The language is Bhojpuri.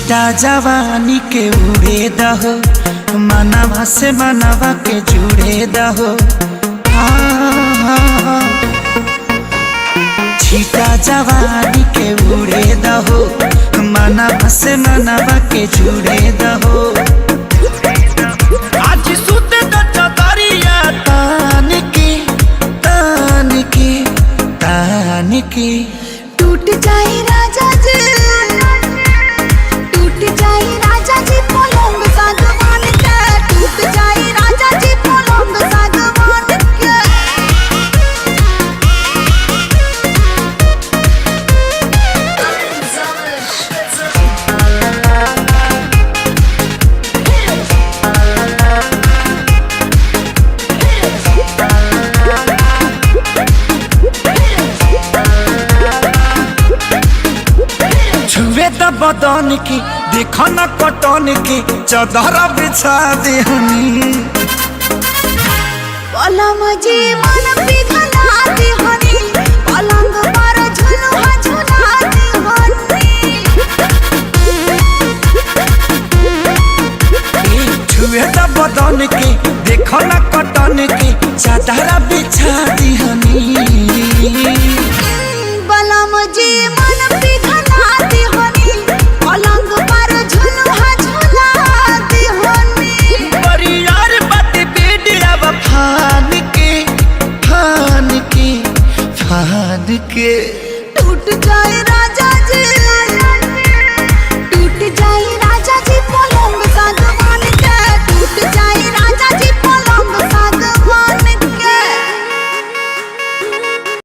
छीटा जवानी के उड़े दहो, मनवा से मनवा के जुड़े दहो। छीटा जवानी के उड़े दहो, मनवा से मनवा के जुड़े दहो। आज सुते द चदरिया तान के तान के तान के। टूट जाए राजा जी, टूट जाए राजा जी पलंग सागवान के, टूट जाए राजा जी पलंग सागवान के। छुए द बदन की देखो न कटन की, चदर बिछा देहनी। पलम जी मन पिघला देहनी, पलंग पर झुलुआ झुला देहनी। छुए द बदन की देखो न कटन की, चदर बिछा देहनी। पलम जी मन पिघला देहनी, पलंग पर झुलुआ झुला देहनी। परियार बात बेडिया फान के फान के फान के। टूट जाए राजा जी,